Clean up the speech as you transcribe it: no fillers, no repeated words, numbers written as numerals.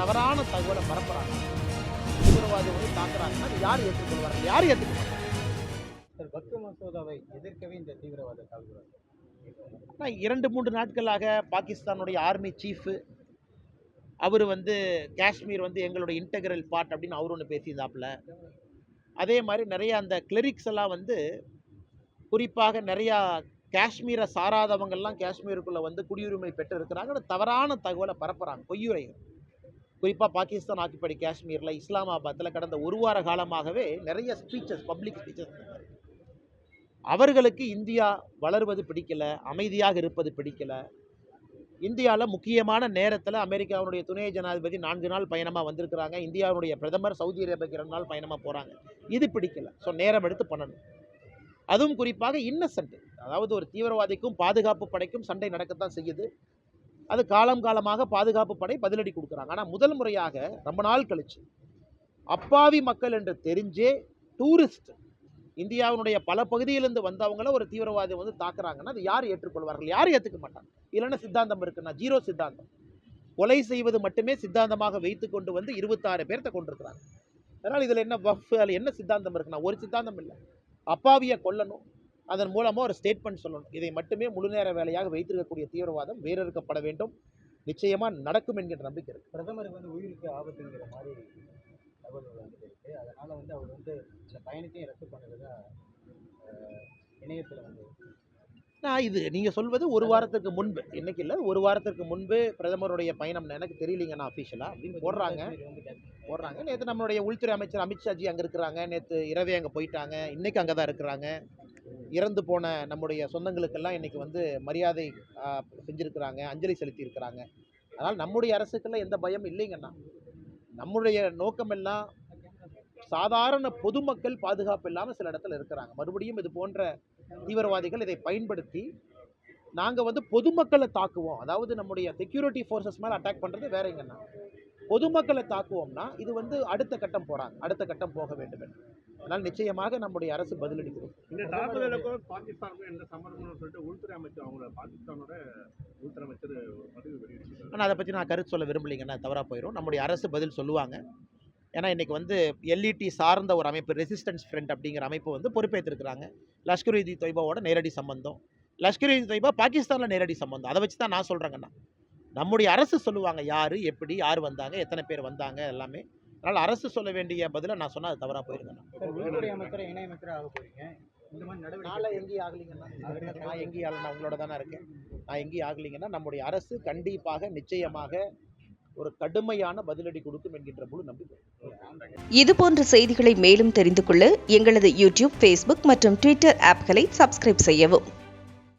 தவறான தகவலை பரப்புறாங்க. தீவிரவாதிகளை தாக்குறாங்கன்னா அது யார் ஏற்றுக்கொள்வார்கள்? யார் ஏற்றுக்க மாட்டாங்க? வக்ஃபு மசோதாவை எதிர்க்கவே இந்த தீவிரவாத தாக்குறாங்க. 2-3 நாட்களாக பாகிஸ்தானுடைய ஆர்மி சீஃபு அவர் காஷ்மீர் எங்களுடைய இன்டெகிரல் பார்ட் அப்படின்னு அவர் ஒன்று பேசியிருந்தாப்புல. அதே மாதிரி நிறைய அந்த கிளரிக்ஸ் எல்லாம் குறிப்பாக நிறையா காஷ்மீரை சாராதவங்கள்லாம் காஷ்மீருக்குள்ளே குடியுரிமை பெற்று இருக்கிறாங்க. தவறான தகவலை பரப்புகிறாங்க, பொய்யுரைகள். குறிப்பாக பாகிஸ்தான் ஆக்கிப்படி காஷ்மீரில் இஸ்லாமாபாத்தில் கடந்த ஒரு வார காலமாகவே நிறைய ஸ்பீச்சஸ், பப்ளிக் ஸ்பீச்சஸ். அவர்களுக்கு இந்தியா வளர்வது பிடிக்கல, அமைதியாக இருப்பது பிடிக்கல. இந்தியாவில் முக்கியமான நேரத்தில் அமெரிக்காவுடைய துணை ஜனாதிபதி 4 நாள் பயணமாக வந்திருக்கிறாங்க. இந்தியாவுடைய பிரதமர் சவுதி அரேபியாவுக்கு 2 நாள் பயணமாக போகிறாங்க. இது பிடிக்கல. ஸோ நேரம் எடுத்து பண்ணணும். அதுவும் குறிப்பாக இன்னசென்ட், அதாவது ஒரு தீவிரவாதிக்கும் பாதுகாப்பு படைக்கும் சண்டை நடக்கத்தான் செய்யுது. அது காலமாக பாதுகாப்பு படை பதிலடி கொடுக்குறாங்க. ஆனால் முதல் முறையாக ரொம்ப நாள் கழிச்சு அப்பாவி மக்கள் என்று தெரிஞ்சே டூரிஸ்ட் இந்தியாவினுடைய பல பகுதியிலிருந்து வந்தவங்கள ஒரு தீவிரவாதி தாக்குறாங்கன்னா அது யார் ஏற்றுக்கொள்வார்கள்? யார் ஏற்றுக்க மாட்டாங்க? இல்லைன்னா சித்தாந்தம் இருக்குன்னா ஜீரோ சித்தாந்தம். கொலை செய்வது மட்டுமே சித்தாந்தமாக வைத்து கொண்டு 26 பேர்த்த கொண்டிருக்கிறாங்க. அதனால் இதில் என்ன வக்ஃப், அதில் என்ன சித்தாந்தம் இருக்குன்னா ஒரு சித்தாந்தம் இல்லை. அப்பாவியை கொல்லணும், அதன் மூலமாக ஒரு ஸ்டேட்மெண்ட் சொல்லணும். இதை மட்டுமே முழு நேர வேலையாக வைத்திருக்கக்கூடிய தீவிரவாதம் வேறறுக்கப்பட வேண்டும். நிச்சயமாக நடக்கும் என்கின்ற நம்பிக்கை இருக்குது. பிரதமருக்கு உயிருக்கு ஆபத்துங்கிற மாதிரி தகவல்கள் இருக்கு. அதனால் அவர் இந்த பயணத்தையும் ரத்து பண்ணுறதா இணையத்தில் இது நீங்கள் சொல்வது ஒரு வாரத்துக்கு முன்பு, இன்னைக்கு இல்லை, ஒரு வாரத்திற்கு முன்பு பிரதமருடைய பயணம் எனக்கு தெரியலிங்கண்ணா அஃபீஷியலாக அப்படின்னு போடுறாங்க. நேற்று நம்மளுடைய உள்துறை அமைச்சர் அமித்ஷாஜி அங்கே இருக்கிறாங்க. நேற்று இரவே அங்கே போயிட்டாங்க. இன்றைக்கி அங்கே தான் இருக்கிறாங்க. இறந்து போன நம்முடைய சொந்தங்களுக்கெல்லாம் இன்றைக்கி மரியாதை செஞ்சுருக்கிறாங்க, அஞ்சலி செலுத்தியிருக்கிறாங்க. அதனால் நம்முடைய அரசுக்கெல்லாம் எந்த பயம் இல்லைங்கண்ணா. நம்முடைய நோக்கமெல்லாம் சாதாரண பொதுமக்கள் பாதுகாப்பு இல்லாமல் சில இடத்துல இருக்கிறாங்க. மறுபடியும் இது போன்ற தீவிரவாதிகள் இதை பயன்படுத்தி நாங்கள் பொதுமக்களை தாக்குவோம், அதாவது நம்முடைய செக்யூரிட்டி ஃபோர்ஸஸ் மேலே அட்டாக் பண்ணுறது வேற எங்கன்னா, பொதுமக்களை தாக்குவோம்னா இது அடுத்த கட்டம் போகிறாங்க, அடுத்த கட்டம் போக வேண்டும் என்று. அதனால் நிச்சயமாக நம்முடைய அரசு பதிலடி கொடுக்கும். இந்த தாக்குதலுக்கும் பாகிஸ்தானுக்கும் எந்த சம்பந்தம்னு சொல்லிட்டு உள்துறை அமைச்சர் அவங்கள பாகிஸ்தானோட உள்துறை அமைச்சர் பதிவு வெளியிட்டிருக்காங்க. ஆனால் அதை பற்றி நான் கருத்து சொல்ல விரும்பலைங்கன்னா தவறாக போயிடும். நம்முடைய அரசு பதில் சொல்லுவாங்க. ஏன்னா இன்றைக்கி எல்இடி சார்ந்த ஒரு அமைப்பு, ரெசிஸ்டன்ஸ் ஃப்ரண்ட் அப்படிங்கிற அமைப்பு பொறுப்பேற்றிருக்கிறாங்க. லஷ்கர்-இ தொய்பாவோட நேரடி சம்பந்தம், லஷ்கர்-இ தொய்பா பாகிஸ்தானில் நேரடி சம்பந்தம். அதை வச்சு தான் நான் சொல்கிறேங்கண்ணா. நம்முடைய அரசு சொல்லுவாங்க யார், எப்படி, யார் வந்தாங்க, எத்தனை பேர் வந்தாங்க எல்லாமே. அதனால் அரசு சொல்ல வேண்டிய பதிலை நான் சொன்னால் அது தவறாக போயிருங்கண்ணா. உள்துறை அமைச்சர் இணையமைச்சர் ஆக போறீங்க, இந்த மாதிரி நடவடிக்கை எங்கேயும் ஆகலைங்கண்ணா. நான் எங்கேயும் ஆகலை, நான் உங்களோட தானே இருக்கேன். நான் எங்கேயும் ஆகலைங்கன்னா நம்முடைய அரசு கண்டிப்பாக நிச்சயமாக ஒரு கடுமையான பதிலடி கொடுக்கும் என்கின்ற முழு நம்பிக்கை. இதுபோன்ற செய்திகளை மேலும் தெரிந்து கொள்ள எங்களது யூடியூப், ஃபேஸ்புக் மற்றும் ட்விட்டர் ஆப்களை சப்ஸ்கிரைப் செய்யவும்.